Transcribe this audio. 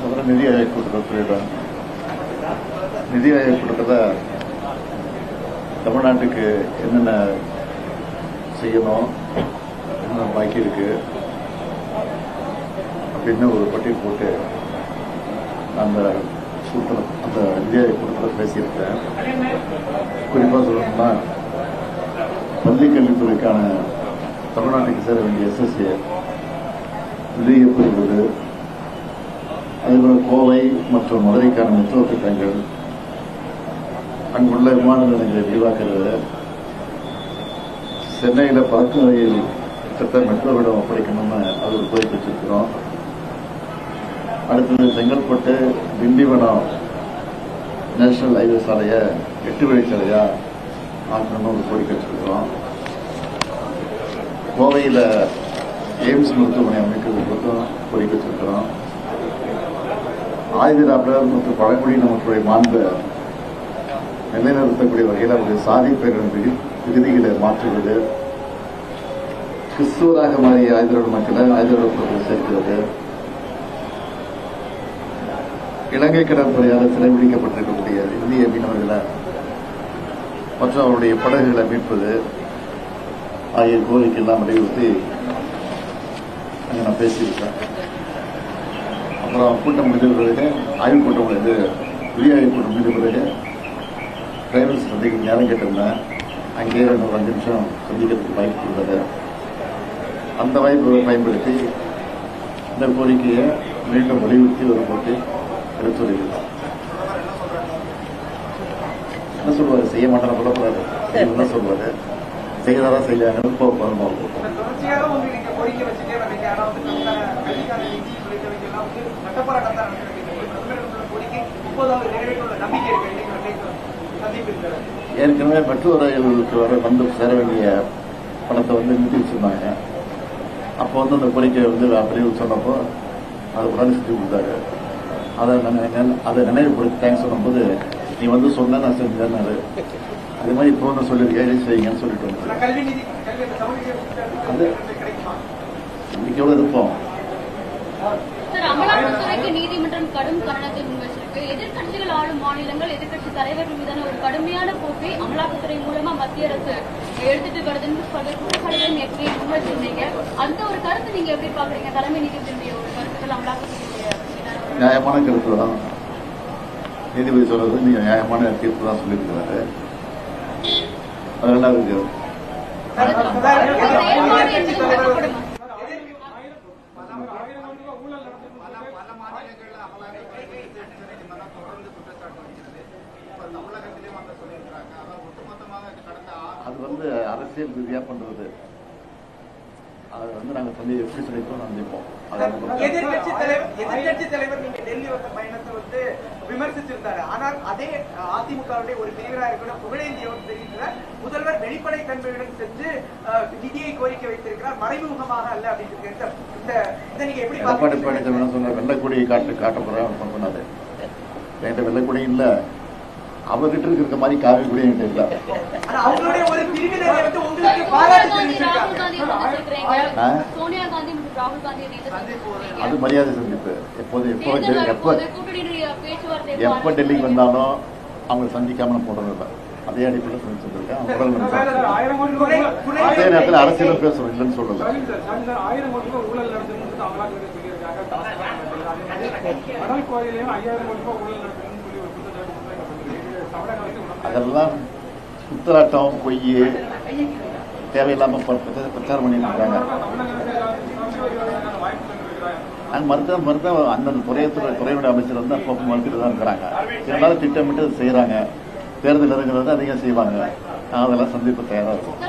முதல்ல நிதி ஆயோக் கூட்டத்தில் நிதி ஆயோக் கூட்டத்தில் தமிழ்நாட்டுக்கு என்னென்ன செய்யணும், என்னென்ன பாக்கி இருக்கு அப்படின்னு ஒரு பட்டியல் போட்டு அந்த நிதி ஆயோக் கூட்டத்தில் பேசியிருக்கேன். குறிப்பாக சொல்லணும்னா பள்ளி கல்வித்துறைக்கான தமிழ்நாட்டுக்கு சேர வேண்டிய எஸ்எஸ்ஏ வெளியேற்றுவது, அதேபோல கோவை மற்றும் மதுரைக்கான மெட்ரோ திட்டங்கள், அங்குள்ள விமான நிலையங்களை விரிவாக்குறது, சென்னையில் பறக்கும் ரயில் திட்டத்தை மெட்ரோவிடம் ஒப்படைக்கணும்னு அது ஒரு கோரிக்கை வச்சிருக்கிறோம். அடுத்தது செங்கல்பட்டு திண்டிவனம் நேஷனல் ஹைவே சாலையை 8 வழிச்சாலையா ஆக்கணும்னு ஒரு கோரிக்கை வச்சிருக்கிறோம். கோவையில் எய்ம்ஸ் மருத்துவமனை அமைக்கிறதுக்கு கோரிக்கை வச்சிருக்கிறோம். ஆயுதராப்பர் மற்றும் பழங்குடியின மக்களுடைய மாண்பை நிலைநிறுத்தக்கூடிய வகையில் அவருடைய சாதி பேரின் விகுதிகளை மாற்றுவது, கிறிஸ்துவராக மாறிய ஆயுதராட மக்களை ஆயுதராட சேர்க்கிறது, இலங்கை கடற்படையால் சிறைபிடிக்கப்பட்டிருக்கக்கூடிய இந்திய மீனவர்களை மற்றும் அவருடைய படகுகளை மீட்பது ஆகிய கோரிக்கையெல்லாம் வலியுறுத்தி அங்கே நான் பேசியிருக்கேன். அப்புறம் கூட்டம் முடிந்த பிறகு ஆய்வு கூட்டம் முடிந்து வெளி ஆய்வு கூட்டம் முடிந்த பிறகு டிரைவர்ஸ் சந்திக்க நேரம் கேட்டிருந்தேன். அங்கேயே 2 நிமிஷம் சந்திக்கிறதுக்கு வாய்ப்பு கொடுத்தது. அந்த வாய்ப்பை பயன்படுத்தி இந்த கோரிக்கையை மீண்டும் வலியுறுத்தி ஒரு போட்டி எடுத்துரைக்கிறோம். என்ன சொல்வாரு, செய்ய மாட்டேன்னு சொல்லக்கூடாது, செய்யணும்னு சொல்வாரு, செய்யறதா செய்யலாங்கன்னு போகிறோம். ஏற்கனவே மெட்ரோ ரயிலுக்கு வர வந்து சேர வேண்டிய பணத்தை நிறுத்தி வச்சிருந்தாங்க. அப்போ அந்த கோரிக்கையை அப்படியே சொன்னப்போ அதை உடனே செஞ்சு கொடுத்தாரு. அதை நினைவுபடுத்தி தேங்க்ஸ் சொல்லும்போது நீ சொன்ன நான் செஞ்சேன்னாரு. அதே மாதிரி இப்போ சொல்லியிருக்கேன், எழுதி செய்யுங்கன்னு சொல்லிட்டு வந்து அது இன்னைக்கு எவ்வளவு இருப்போம். அமலாக்கத்துறைக்கு நீதிமன்றம் கடும் கண்டனத்தை முன்வச்சிருக்கு. எதிர்கட்சிகள் ஆளும் மாநிலங்கள் எதிர்கட்சி தலைவர்கள் மீதான ஒரு கடுமையான போக்கை அமலாக்கத்துறை மூலமா மத்திய அரசு எடுத்துட்டு வருதுன்னு குற்றச்சாட்டுகளை நேற்று முன்வச்சிருந்தீங்க. அந்த ஒரு கருத்து நீங்க எப்படி பாக்குறீங்க? தலைமை நீதிபதியுடைய ஒரு கருத்துக்கள் அமலாக்கத்துறை நியாயமான கருத்து தான். நீதிபதி சொல்றது நீங்க நியாயமான தீர்ப்பு தான் சொல்லியிருக்கிறாரு. அது என்ன இருக்கு? அது அரசியல் ரீதியா பண்றது. அது நாங்க எப்படி சொல்லிட்டோம் நினைப்போம். எதிர்கட்சி தலைவர் நீங்க டெல்லி வந்த பயணத்தை விமர்சிச்சிருந்தாரு. ஆனால் அதே அதிமுகவுடைய ஒரு பிரிவராக இருக்கிற புகழேந்தி அவர் தெரிவிக்கிறார், முதல்வர் வெளிப்படை தன்மையுடன் சென்று நிதியை கோரிக்கை வைத்திருக்கிறார், மறைமுகமாக அல்ல அப்படின்னு. நீங்க எப்படி சொன்னார்? வெள்ளக்கொடியை காட்ட போறேன் சொன்னாரு. என்கிட்ட வெள்ளக்கொடி இல்ல, அவர்கிட்ட இருக்கிற மாதிரி காவி கூட என்கிட்ட இல்ல. அது மரியாதை சந்திப்பு. எப்ப டெல்லிக்கு வந்தாலும் அவங்க சந்திக்காம போடுறதில்ல. அதே அடிப்படையில் சந்திச்சிருக்கேன். அதே நேரத்தில் அரசியலும் பேசுறோம், இல்லைன்னு சொல்லல. அதெல்லாம் குத்தலாட்டம், பொய், தேவையில்லாம பிரச்சாரம் பண்ணிட்டு இருக்காங்க. மருத்துவ அந்தந்த துறையுடைய அமைச்சர் அப்பப்போ மருத்துவ தான் இருக்கிறாங்க. இருந்தாலும் திட்டமிட்டு செய்யறாங்க. தேர்தல் இறங்குறது அதிகம் செய்வாங்க. அதெல்லாம் சந்திப்பு தயாரா இருக்கும்.